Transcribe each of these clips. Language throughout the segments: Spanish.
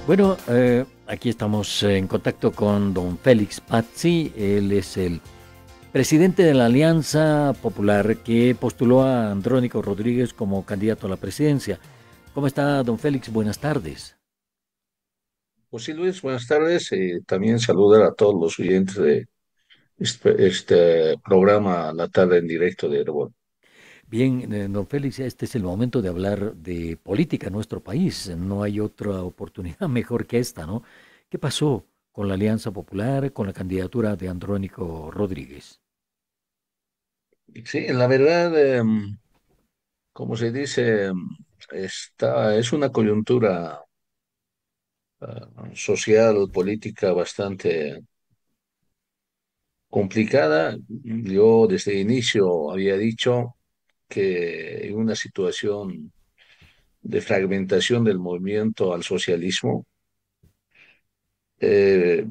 Bueno, aquí estamos en contacto con don Félix Pazzi. Él es el presidente de la Alianza Popular que postuló a Andrónico Rodríguez como candidato a la presidencia. ¿Cómo está, don Félix? Buenas tardes. Pues sí, Luis, buenas tardes. También saludar a todos los oyentes de este programa La Tarde en Directo de Herbol. Bien, don Félix, este es el momento de hablar de política en nuestro país. No hay otra oportunidad mejor que esta, ¿no? ¿Qué pasó con la Alianza Popular, con la candidatura de Andrónico Rodríguez? Sí, la verdad, como se dice, es una coyuntura social, política bastante complicada. Yo desde el inicio había dicho que en una situación de fragmentación del movimiento al socialismo, eh,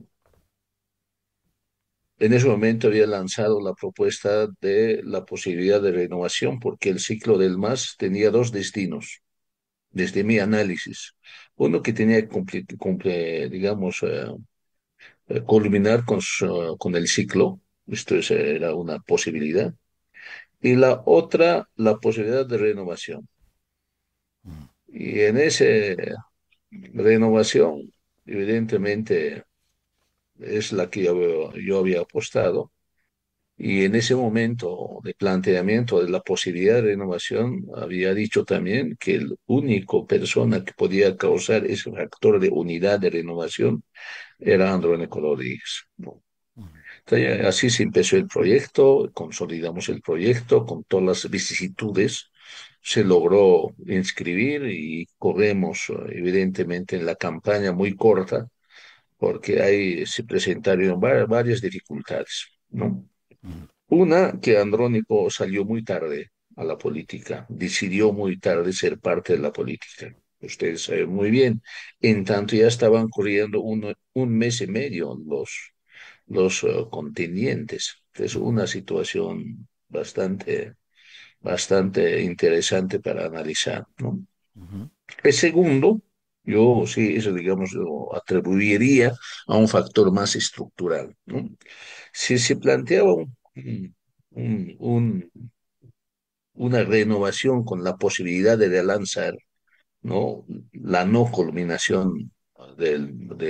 en ese momento había lanzado la propuesta de la posibilidad de renovación porque el ciclo del MAS tenía dos destinos, desde mi análisis. Uno que tenía que digamos, culminar con el ciclo, era una posibilidad, y la otra, la posibilidad de renovación. Mm. Y en esa renovación, evidentemente, es la que yo había apostado. Y en ese momento de planteamiento de la posibilidad de renovación, había dicho también que el único persona que podía causar ese factor de unidad de renovación era Andrónico Rodríguez, ¿no? Mm. Entonces, así se empezó el proyecto, consolidamos el proyecto con todas las vicisitudes, se logró inscribir y corremos, evidentemente, en la campaña muy corta, porque ahí se presentaron varias dificultades, ¿no? Mm. Una, que Andrónico salió muy tarde a la política, decidió muy tarde ser parte de la política. Ustedes saben muy bien, en tanto ya estaban corriendo un mes y medio los contendientes. Es una situación bastante interesante para analizar, ¿no? Ujú. El segundo, yo sí, eso digamos, lo atribuiría a un factor más estructural, ¿no? Si se planteaba un- un- una renovación con la posibilidad de relanzar, ¿no? La no culminación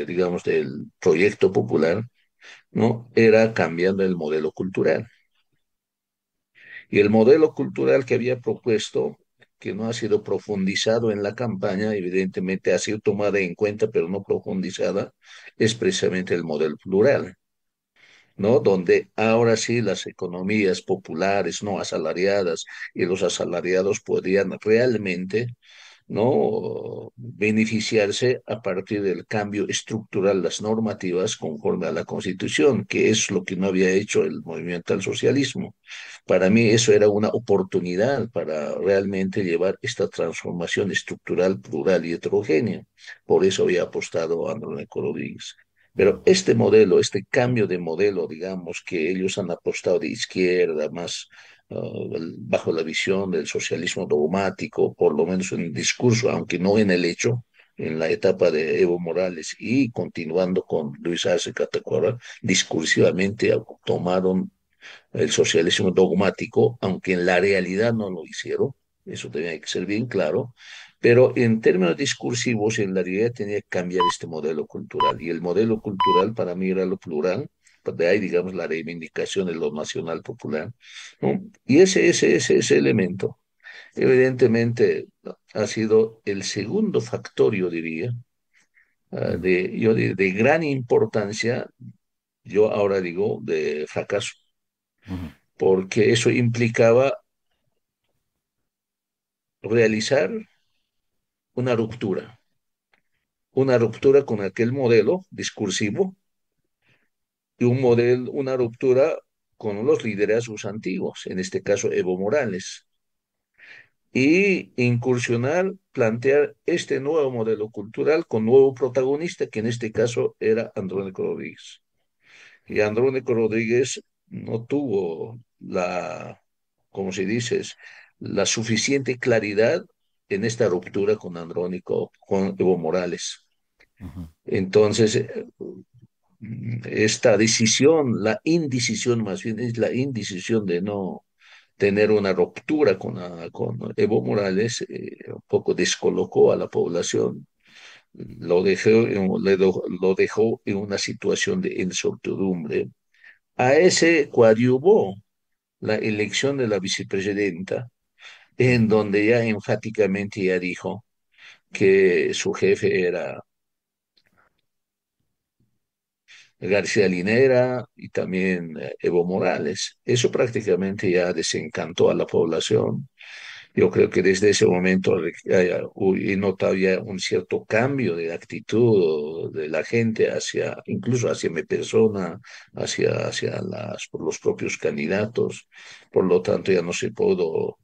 digamos, del proyecto popular, ¿no? Era cambiando el modelo cultural. Y el modelo cultural que había propuesto, que no ha sido profundizado en la campaña, evidentemente ha sido tomada en cuenta, pero no profundizada, es precisamente el modelo plural. ¿No? Donde ahora sí las economías populares no asalariadas y los asalariados podrían realmente, ¿no? Beneficiarse a partir del cambio estructural, las normativas conforme a la Constitución, que es lo que no había hecho el movimiento al socialismo. Para mí eso era una oportunidad para realmente llevar esta transformación estructural, plural y heterogénea. Por eso había apostado a Andrés Rodríguez. Pero Mm. este modelo, este cambio de modelo, digamos, que ellos han apostado de izquierda, más bajo la visión del socialismo dogmático, por lo menos en el discurso, aunque no en el hecho, en la etapa de Evo Morales y continuando con Luis Arce Catacora, discursivamente tomaron el socialismo dogmático, aunque en la realidad no lo hicieron, eso tenía que ser bien claro, pero en términos discursivos, en la realidad tenía que cambiar este modelo cultural, y el modelo cultural para mí era lo plural, pues de ahí, digamos, la reivindicación de lo nacional popular, ¿no? Y ese elemento, evidentemente, ha sido el segundo factor, yo diría, Mm. de gran importancia, yo ahora digo, de fracaso, Ujú. porque eso implicaba realizar una ruptura con aquel modelo discursivo y una ruptura con los liderazgos antiguos, en este caso Evo Morales, y incursionar, plantear este nuevo modelo cultural con nuevo protagonista, que en este caso era Andrónico Rodríguez. Y Andrónico Rodríguez no tuvo como se dice, la suficiente claridad en esta ruptura con Andrónico, con Evo Morales. ujú, Entonces, esta decisión, la indecisión más bien, es la indecisión de no tener una ruptura con Evo Morales, un poco descolocó a la población, lo dejó en una situación de incertidumbre. A ese coadyuvó la elección de la vicepresidenta, en donde ya enfáticamente ya dijo que su jefe era García Linera y también Evo Morales. Eso prácticamente ya desencantó a la población. Yo creo que desde ese momento he notado ya un cierto cambio de actitud de la gente hacia, incluso hacia mi persona, por los propios candidatos. Por lo tanto, ya no se puedo,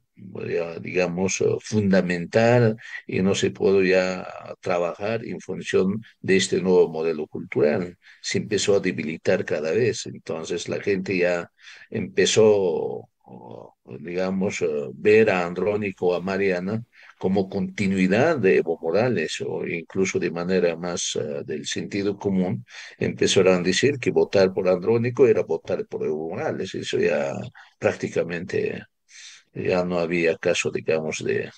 ya, digamos, fundamentar y no se puede ya trabajar en función de este nuevo modelo cultural. Se empezó a debilitar cada vez. Entonces, la gente ya empezó, digamos, ver a Andrónico o a Mariana como continuidad de Evo Morales o incluso de manera más del sentido común, empezaron a decir que votar por Andrónico era votar por Evo Morales. Eso ya prácticamente ya no había caso, digamos, de,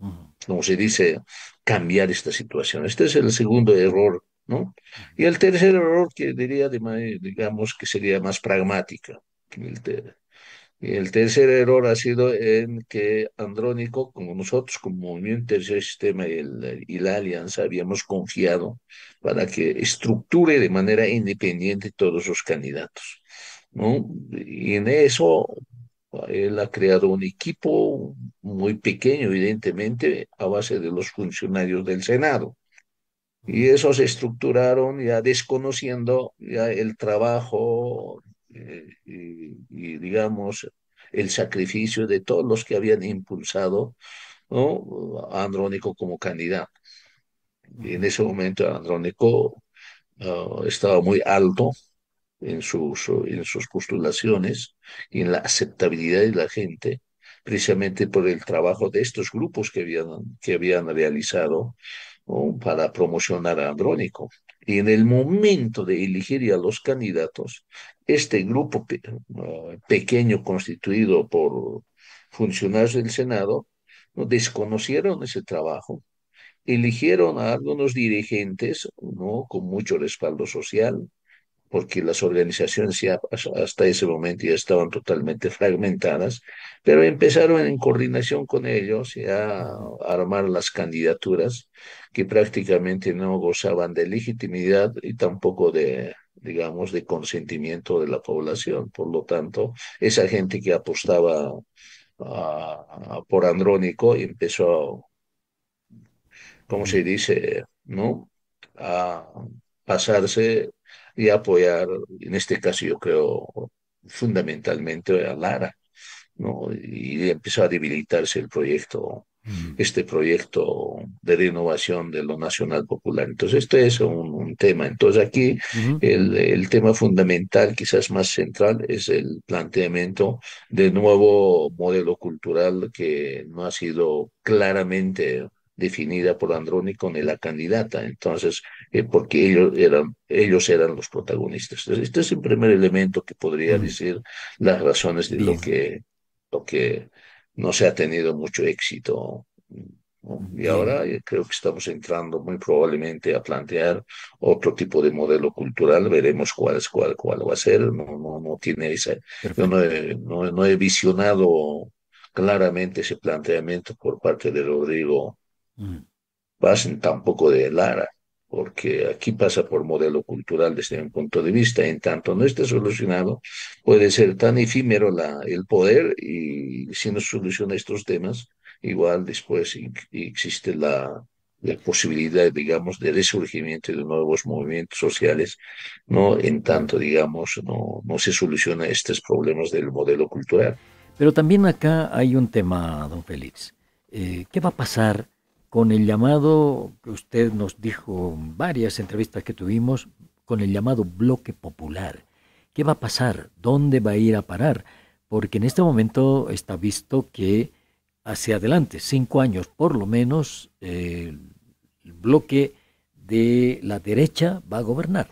ujú, como se dice, cambiar esta situación. Este es el segundo error, ¿no? Y el tercer error que diría, digamos, que sería más pragmática. Y el tercer error ha sido en que Andrónico, como nosotros, como Movimiento Tercer Sistema y la Alianza, habíamos confiado para que estructure de manera independiente todos los candidatos, ¿no? Y en eso él ha creado un equipo muy pequeño, evidentemente, a base de los funcionarios del Senado. Y ujú, esos se estructuraron ya desconociendo ya el trabajo digamos, el sacrificio de todos los que habían impulsado, ¿no?, a Andrónico como candidato. Y en ujú, ese momento Andrónico estaba muy alto en sus postulaciones y en la aceptabilidad de la gente, precisamente por el trabajo de estos grupos que habían realizado, ¿no?, para promocionar a Andrónico. Y en el momento de elegir a los candidatos, este grupo pequeño constituido por funcionarios del Senado, ¿no?, desconocieron ese trabajo, eligieron a algunos dirigentes, ¿no?, con mucho respaldo social, porque las organizaciones ya hasta ese momento ya estaban totalmente fragmentadas, pero empezaron en coordinación con ellos ya a ujú, armar las candidaturas que prácticamente no gozaban de legitimidad y tampoco de, digamos, de consentimiento de la población. Por lo tanto, esa gente que apostaba por Andrónico empezó, como se ujú, dice, ¿no?, a pasarse y apoyar, en este caso yo creo fundamentalmente a Lara, ¿no? Y empezó a debilitarse el proyecto, ujú, este proyecto de renovación de lo nacional popular. Entonces, esto es un tema. Entonces, aquí ujú, el tema fundamental, quizás más central, es el planteamiento de nuevo modelo cultural que no ha sido claramente definida por Andrónico ni la candidata. Entonces, porque ellos eran los protagonistas. Entonces, este es el primer elemento que podría ujú. decir las razones de Bien, lo que no se ha tenido mucho éxito, ¿no? Y bien, ahora creo que estamos entrando muy probablemente a plantear otro tipo de modelo cultural. Veremos cuál va a ser. No tiene esa, yo perfecto. no he visionado claramente ese planteamiento por parte de Rodrigo Ujú, Pasen, tampoco de Lara, porque aquí pasa por modelo cultural desde mi punto de vista. En tanto no esté solucionado, puede ser tan efímero el poder y si no se soluciona estos temas, igual después existe la posibilidad, digamos, de resurgimiento de nuevos movimientos sociales, no en claro. tanto, digamos, no se soluciona estos problemas del modelo cultural. Pero también acá hay un tema, don Félix. ¿Qué va a pasar con el llamado que usted nos dijo en varias entrevistas que tuvimos, con el llamado bloque popular? ¿Qué va a pasar? ¿Dónde va a ir a parar? Porque en este momento está visto que hacia adelante, 5 años por lo menos, el bloque de la derecha va a gobernar.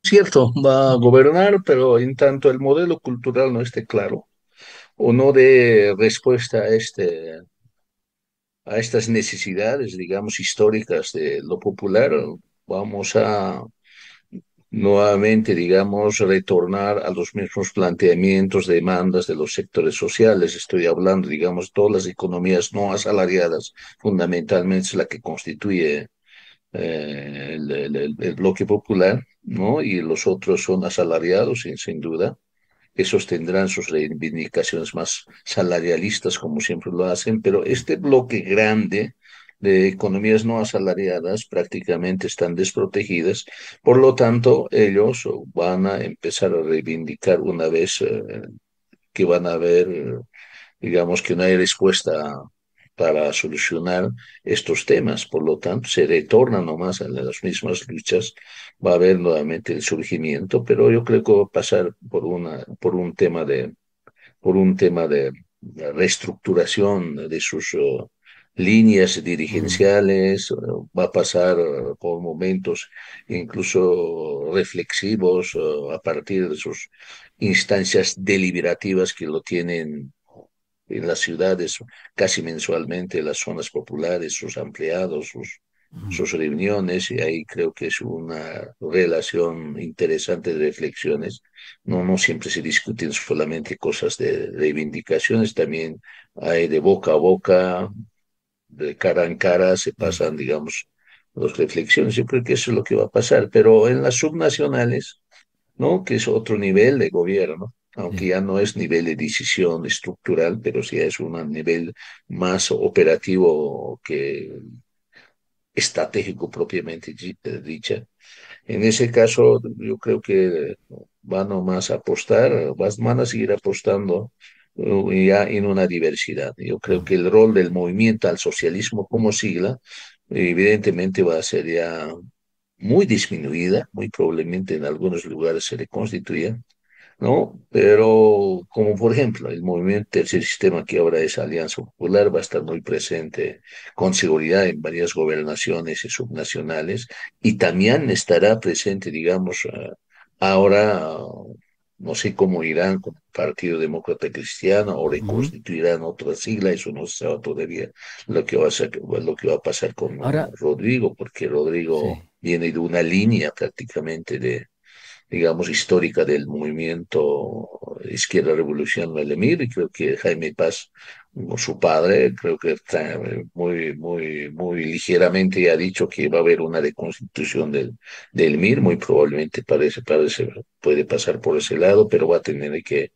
Cierto, va a gobernar, pero en tanto el modelo cultural no esté claro o no dé respuesta a estas necesidades, digamos, históricas de lo popular, vamos a nuevamente, digamos, retornar a los mismos planteamientos, demandas de los sectores sociales. Estoy hablando, digamos, todas las economías no asalariadas, fundamentalmente es la que constituye el bloque popular, ¿no? Y los otros son asalariados, sin duda. Esos tendrán sus reivindicaciones más salarialistas, como siempre lo hacen, pero este bloque grande de economías no asalariadas prácticamente están desprotegidas. Por lo tanto, ellos van a empezar a reivindicar una vez que van a ver, digamos, que no hay respuesta para solucionar estos temas. Por lo tanto, se retornan nomás a las mismas luchas. Va a haber nuevamente el surgimiento, pero yo creo que va a pasar por un tema de reestructuración de sus líneas Mm, dirigenciales, va a pasar por momentos incluso reflexivos a partir de sus instancias deliberativas que lo tienen en las ciudades casi mensualmente, las zonas populares, sus ampliados, mm, sus reuniones, y ahí creo que es una relación interesante de reflexiones. No, no siempre se discuten solamente cosas de reivindicaciones, también hay de boca a boca, de cara en cara, se mm, pasan, digamos, las reflexiones. Yo creo que eso es lo que va a pasar, pero en las subnacionales, ¿no? Que es otro nivel de gobierno, aunque sí. ya no es nivel de decisión estructural, pero sí es un nivel más operativo que estratégico propiamente dicha. En ese caso, yo creo que van a más apostar, van a seguir apostando ya en una diversidad. Yo creo Mm. que el rol del movimiento al socialismo como sigla, evidentemente va a ser ya muy disminuida, muy probablemente en algunos lugares se reconstituya, ¿no? Pero como por ejemplo el movimiento Tercer Sistema, que ahora es Alianza Popular, va a estar muy presente con seguridad en varias gobernaciones y subnacionales y también estará presente, digamos, ahora, no sé cómo irán con el Partido Demócrata Cristiano o Ujú. reconstituirán otra sigla, eso no se sabe todavía lo que va a pasar con Ahora, Rodrigo, porque Rodrigo sí. viene de una línea prácticamente de digamos, histórica del movimiento Izquierda Revolucionaria del Emir, y creo que Jaime Paz, como su padre, creo que está muy ligeramente ya ha dicho que va a haber una reconstitución del MIR, muy probablemente puede pasar por ese lado, pero va a tener que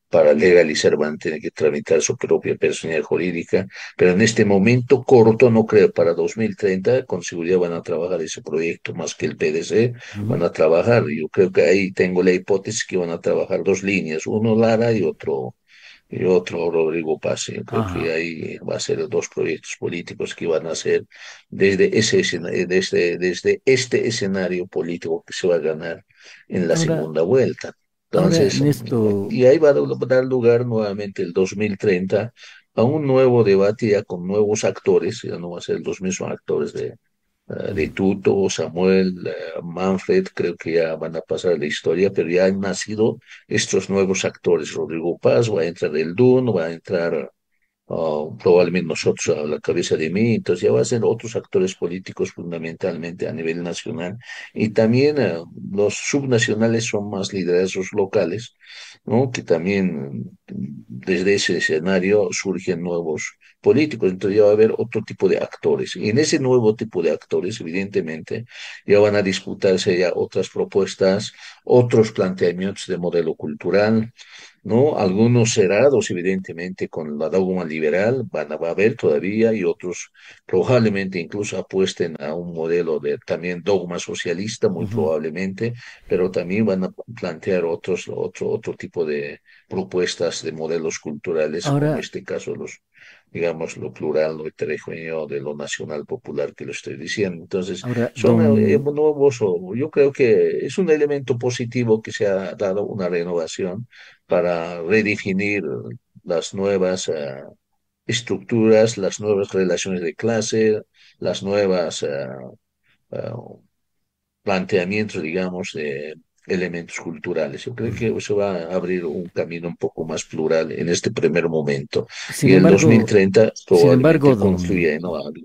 para legalizar van a tener que tramitar su propia personalidad jurídica, pero en este momento corto, no creo, para 2030 con seguridad van a trabajar ese proyecto más que el PDC, van Ujú. a trabajar, yo creo que ahí tengo la hipótesis que van a trabajar dos líneas, uno Lara y otro Rodrigo Paz. Yo creo que Ajá. ahí va a ser dos proyectos políticos que van a hacer desde este escenario político que se va a ganar en la Ahora, segunda vuelta. ahora, Entonces, Ernesto, y ahí va a dar lugar nuevamente el 2030 a un nuevo debate ya con nuevos actores, ya no va a ser los mismos actores de mm, Tuto, Samuel, Manfred, creo que ya van a pasar a la historia, pero ya han nacido estos nuevos actores. Rodrigo Paz va a entrar el DUN, va a entrar probablemente nosotros a la cabeza de mí, entonces ya va a ser otros actores políticos fundamentalmente a nivel nacional y también los subnacionales son más liderazgos locales, ¿no? Que también desde ese escenario surgen nuevos políticos, entonces ya va a haber otro tipo de actores y en ese nuevo tipo de actores evidentemente ya van a disputarse ya otras propuestas, otros planteamientos de modelo cultural, ¿no? Algunos cerrados, evidentemente, con la dogma liberal, va a haber todavía, y otros probablemente incluso apuesten a un modelo de también dogma socialista, muy ujú. probablemente, pero también van a plantear otro tipo de propuestas de modelos culturales, como Ahora, este caso digamos, lo plural, lo heterogéneo de lo nacional popular que lo estoy diciendo. Entonces, ahora, son nuevos, yo creo que es un elemento positivo que se ha dado una renovación para redefinir las nuevas estructuras, las nuevas relaciones de clase, las nuevas eh, planteamientos, digamos, de elementos culturales. Yo creo que Mm. eso va a abrir un camino un poco más plural en este primer momento. Sin Y el embargo, 2030 sin embargo, probablemente confluya en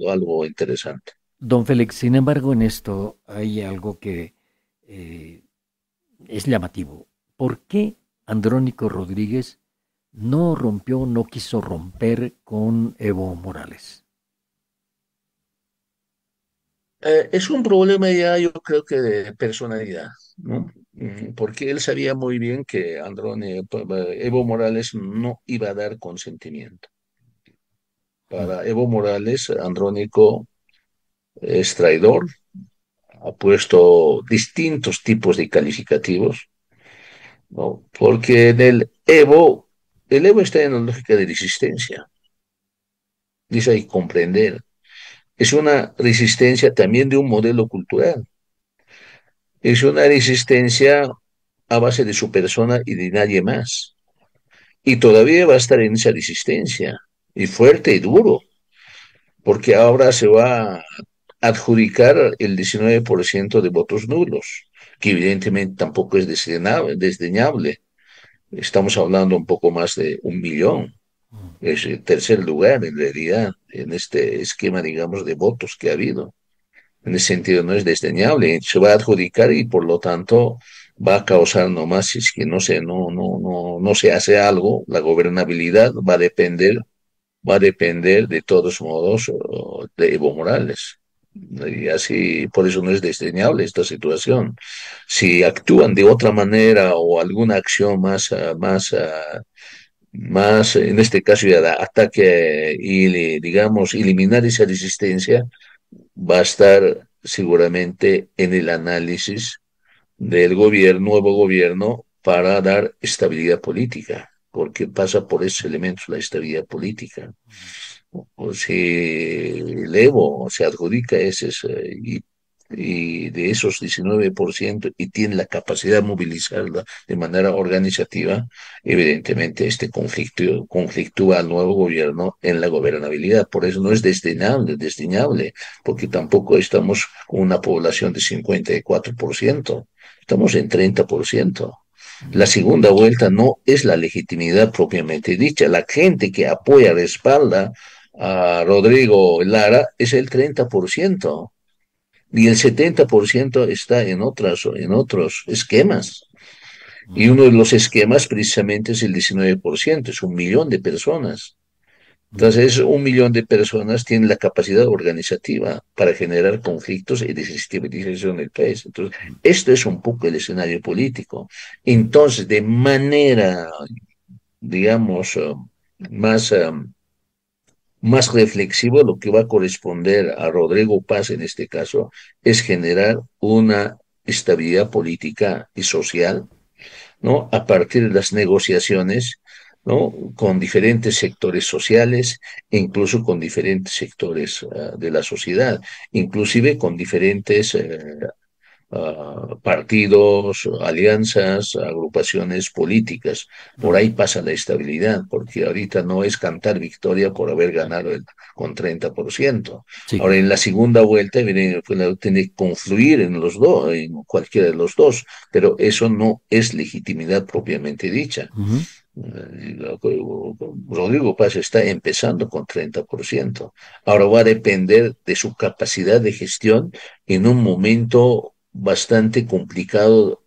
algo interesante. don Félix, sin embargo, en esto hay algo que eh, es llamativo. ¿Por qué Andrónico Rodríguez no rompió, no quiso romper con Evo Morales? Es un problema ya, yo creo que de personalidad, ¿no? Porque él sabía muy bien que Evo Morales no iba a dar consentimiento. Mm. Para Evo Morales, Andrónico es traidor, ha puesto distintos tipos de calificativos, ¿no? Porque el Evo está en la lógica de resistencia, dice hay que comprender. Es una resistencia también de un modelo cultural. Es una resistencia a base de su persona y de nadie más. Y todavía va a estar en esa resistencia, y fuerte y duro, porque ahora se va a adjudicar el 19% de votos nulos, que evidentemente tampoco es desdeñable. Estamos hablando un poco más de 1 millón. Mm. Es el tercer lugar, en realidad, en este esquema, digamos, de votos que ha habido. En ese sentido no es desdeñable, se va a adjudicar y por lo tanto va a causar nomás, si es que no se hace algo, la gobernabilidad va a depender de todos modos de Evo Morales. Y así, por eso no es desdeñable esta situación. Si actúan de otra manera o alguna acción más, en este caso ya de ataque y, digamos, eliminar esa resistencia, va a estar seguramente en el análisis del nuevo gobierno para dar estabilidad política, porque pasa por esos elementos la estabilidad política. O si el Evo se adjudica y de esos 19% y tiene la capacidad de movilizarla de manera organizativa, evidentemente este conflicto conflictúa al nuevo gobierno en la gobernabilidad. Por eso no es desdeñable, porque tampoco estamos con una población de 54%, estamos en 30%. La Mm. segunda vuelta no es la legitimidad propiamente dicha. La gente que apoya, respalda a Rodrigo Lara es el 30% y el 70% está en otros esquemas. Y Mm. uno de los esquemas precisamente es el 19%, es 1 millón de personas. Mm. Entonces, 1 millón de personas tienen la capacidad organizativa para generar conflictos y desestabilización del país. Entonces, Mm. esto es un poco el escenario político. Entonces, de manera, digamos, más más reflexivo, lo que va a corresponder a Rodrigo Paz en este caso es generar una estabilidad política y social, ¿no? A partir de las negociaciones, ¿no? Con diferentes sectores sociales e incluso con diferentes sectores de la sociedad, inclusive con diferentes partidos, alianzas, agrupaciones políticas. Por Mm. ahí pasa la estabilidad, porque ahorita no es cantar victoria por haber ganado con 30%. Sí, Ahora, en claro. la segunda vuelta tiene que confluir en los dos, en cualquiera de los dos, pero eso no es legitimidad propiamente dicha. Ujú. Rodrigo Paz está empezando con 30%. Ahora va a depender de su capacidad de gestión en un momento bastante complicado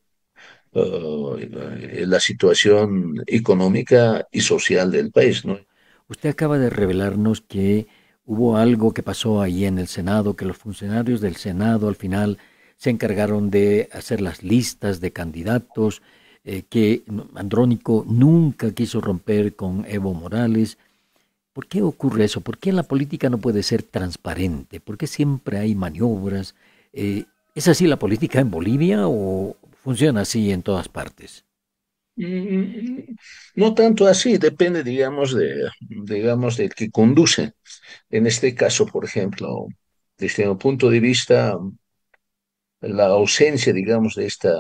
en la situación económica y social del país, ¿no? Usted acaba de revelarnos que hubo algo que pasó ahí en el Senado, que los funcionarios del Senado al final se encargaron de hacer las listas de candidatos, que Andrónico nunca quiso romper con Evo Morales. ¿Por qué ocurre eso? ¿Por qué la política no puede ser transparente? ¿Por qué siempre hay maniobras? ¿Es así la política en Bolivia o funciona así en todas partes? Mm, No tanto así, depende, digamos, del que conduce. En este caso, por ejemplo, desde mi punto de vista, la ausencia, digamos, de esta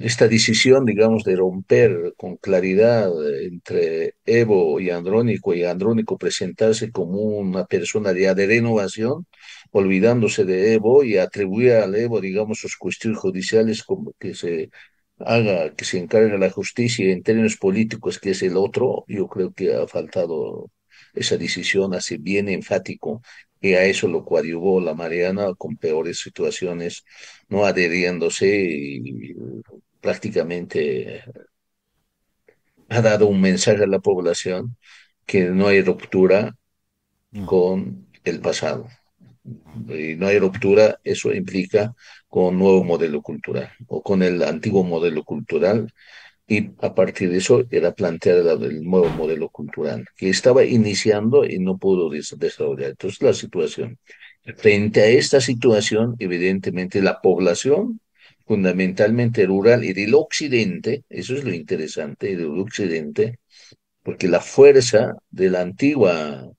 esta decisión, digamos, de romper con claridad entre Evo y Andrónico presentarse como una persona de renovación, olvidándose de Evo y atribuir al Evo, digamos, sus cuestiones judiciales como que se haga, que se encargue la justicia en términos políticos, que es el otro, yo creo que ha faltado esa decisión así bien enfático, y a eso lo coadyuvó la Mariana con peores situaciones no adheriéndose y prácticamente ha dado un mensaje a la población que no hay ruptura Mm, con el pasado. Y no hay ruptura, eso implica con un nuevo modelo cultural o con el antiguo modelo cultural. Y a partir de eso era plantear el nuevo modelo cultural que estaba iniciando y no pudo desarrollar. Entonces la situación. Frente a esta situación, evidentemente la población, fundamentalmente rural y del occidente, eso es lo interesante, del occidente, porque la fuerza de la antigua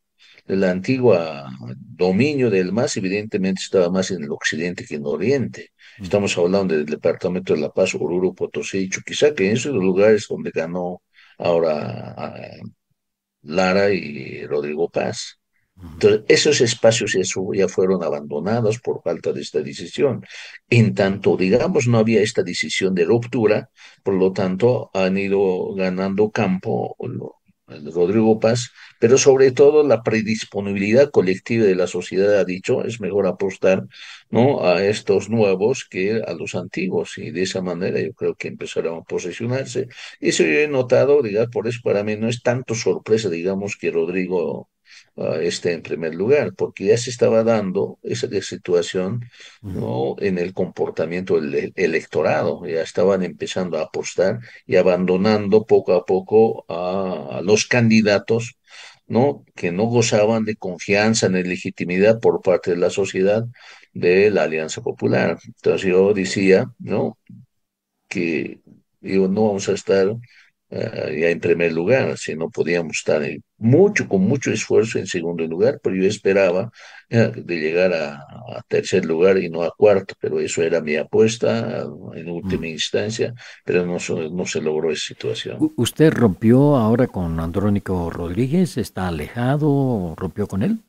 dominio del MAS evidentemente estaba más en el occidente que en el oriente. mm, Estamos hablando del departamento de La Paz, Oruro, Potosí y Chuquisaca, que en esos lugares donde ganó ahora Lara y Rodrigo Paz. mm, Entonces, esos espacios ya fueron abandonados por falta de esta decisión. En tanto, digamos, no había esta decisión de ruptura, por lo tanto, han ido ganando campo el Rodrigo Paz, pero sobre todo la predisponibilidad colectiva de la sociedad ha dicho, es mejor apostar, ¿no?, a estos nuevos que a los antiguos, y de esa manera yo creo que empezaron a posicionarse. Y eso yo he notado, digamos, por eso para mí no es tanto sorpresa, digamos, que Rodrigo esté en primer lugar, porque ya se estaba dando esa situación, mm, ¿no?, en el comportamiento del electorado, ya estaban empezando a apostar y abandonando poco a poco a los candidatos, ¿no?, que no gozaban de confianza ni legitimidad por parte de la sociedad de la Alianza Popular. Entonces yo decía, ¿no?, que digo, no vamos a estar ya en primer lugar, si no podíamos estar con mucho esfuerzo en segundo lugar, pero yo esperaba de llegar a tercer lugar y no a cuarto, pero eso era mi apuesta en última mm. instancia, pero no se logró esa situación. ¿Usted rompió ahora con Andrónico Rodríguez? ¿Está alejado? ¿Rompió con él?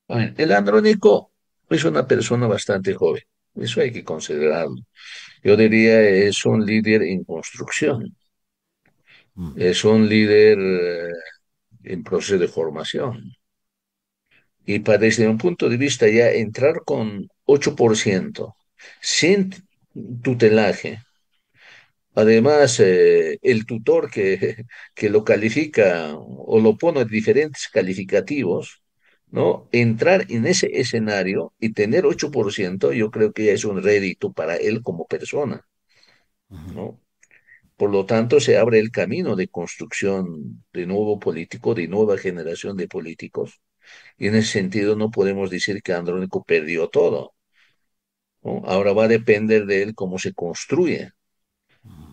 A ver, el Andrónico es una persona bastante joven, eso hay que considerarlo. Yo diría es un líder en construcción, Mm, es un líder en proceso de formación. Y para, desde un punto de vista ya entrar con 8% sin tutelaje, además el tutor que lo califica o lo pone en diferentes calificativos, ¿no? Entrar en ese escenario y tener 8% yo creo que ya es un rédito para él como persona, ujú, ¿no? Por lo tanto, se abre el camino de construcción de nuevo político, de nueva generación de políticos. Y en ese sentido no podemos decir que Andrónico perdió todo, ¿no? Ahora va a depender de él cómo se construye.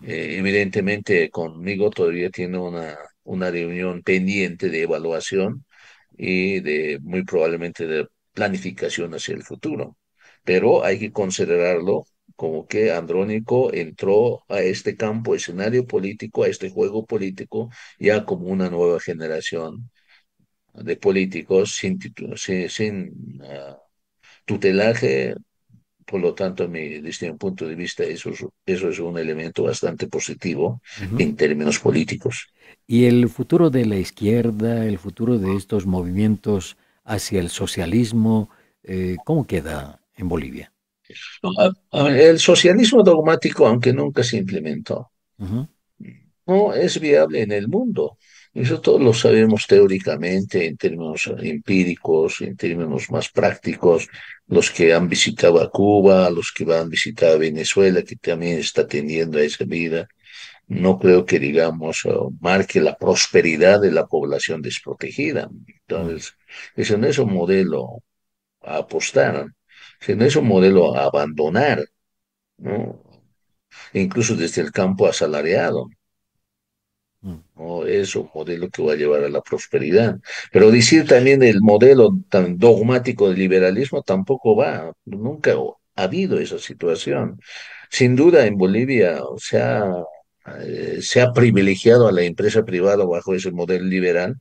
Evidentemente conmigo todavía tiene una reunión pendiente de evaluación y de muy probablemente de planificación hacia el futuro. Pero hay que considerarlo como que Andrónico entró a este campo, escenario político, a este juego político, ya como una nueva generación de políticos sin tutelaje. Por lo tanto, desde mi punto de vista, eso es un elemento bastante positivo ujú. en términos políticos. ¿Y el futuro de la izquierda, el futuro de estos movimientos hacia el socialismo, cómo queda en Bolivia? No, el socialismo dogmático, aunque nunca se implementó, Ujú, no es viable en el mundo. Eso todos lo sabemos teóricamente, en términos empíricos, en términos más prácticos. Los que han visitado a Cuba, los que van a visitar a Venezuela, que también está teniendo a esa vida, no creo que, digamos, marque la prosperidad de la población desprotegida. mm, Entonces, ese no es un modelo a apostar, ese no es un modelo a abandonar, ¿no? Incluso desde el campo asalariado. mm, ¿No? Es un modelo que va a llevar a la prosperidad. Pero decir también el modelo tan dogmático del liberalismo tampoco va, nunca ha habido esa situación. Sin duda, en Bolivia, se ha privilegiado a la empresa privada bajo ese modelo liberal,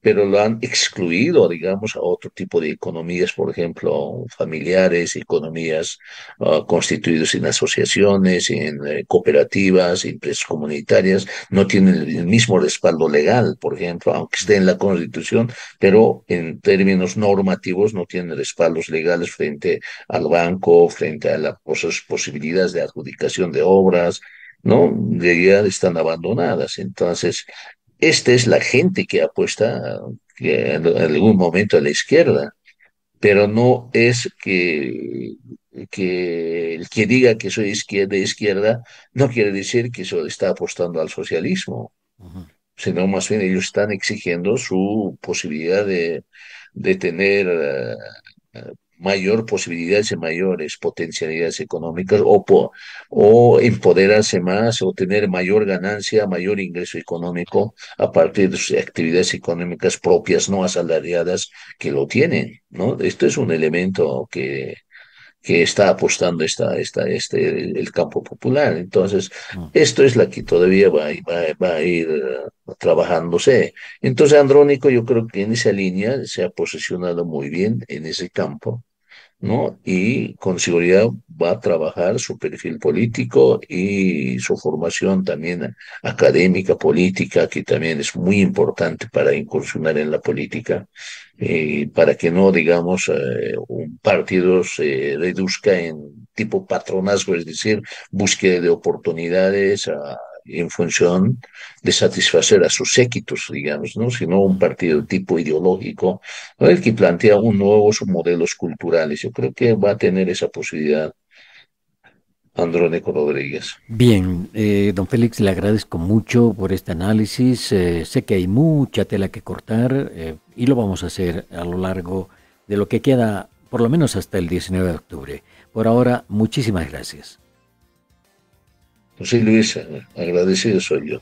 pero lo han excluido, digamos, a otro tipo de economías, por ejemplo, familiares, economías constituidas en asociaciones, en cooperativas, empresas comunitarias, no tienen el mismo respaldo legal, por ejemplo, aunque esté en la Constitución, pero en términos normativos no tienen respaldos legales frente al banco, frente a las posibilidades de adjudicación de obras, ¿no? Ya están abandonadas. Entonces, esta es la gente que apuesta que en algún momento a la izquierda, pero no es que el que diga que soy izquierda no quiere decir que eso está apostando al socialismo, Ujú. sino más bien ellos están exigiendo su posibilidad de tener mayor posibilidades y mayores potencialidades económicas o empoderarse más o tener mayor ganancia, mayor ingreso económico a partir de sus actividades económicas propias, no asalariadas, que lo tienen, ¿no? Esto es un elemento que está apostando el campo popular. Entonces, Mm. esto es la que todavía va a ir trabajándose. Entonces, Andrónico, yo creo que en esa línea se ha posicionado muy bien en ese campo, ¿no? Y con seguridad va a trabajar su perfil político y su formación también académica, política, que también es muy importante para incursionar en la política, para que no, digamos, un partido se reduzca en tipo patronazgo, es decir, búsqueda de oportunidades en función de satisfacer a sus séquitos, digamos, ¿no? Sino un Mm. partido tipo ideológico, ¿no? El que plantea un nuevos modelos culturales. Yo creo que va a tener esa posibilidad Andrónico Rodríguez. Bien, don Félix, le agradezco mucho por este análisis. Sé que hay mucha tela que cortar y lo vamos a hacer a lo largo de lo que queda, por lo menos hasta el 19 de octubre. Por ahora, muchísimas gracias. José Luis, agradecido soy yo.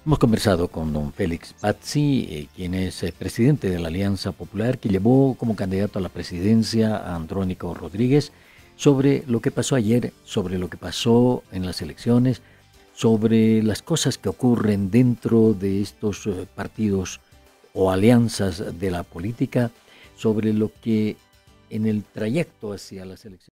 Hemos conversado con don Félix Pazzi, quien es presidente de la Alianza Popular, que llevó como candidato a la presidencia a Andrónico Rodríguez, sobre lo que pasó ayer, sobre lo que pasó en las elecciones, sobre las cosas que ocurren dentro de estos partidos o alianzas de la política, sobre lo que en el trayecto hacia las elecciones.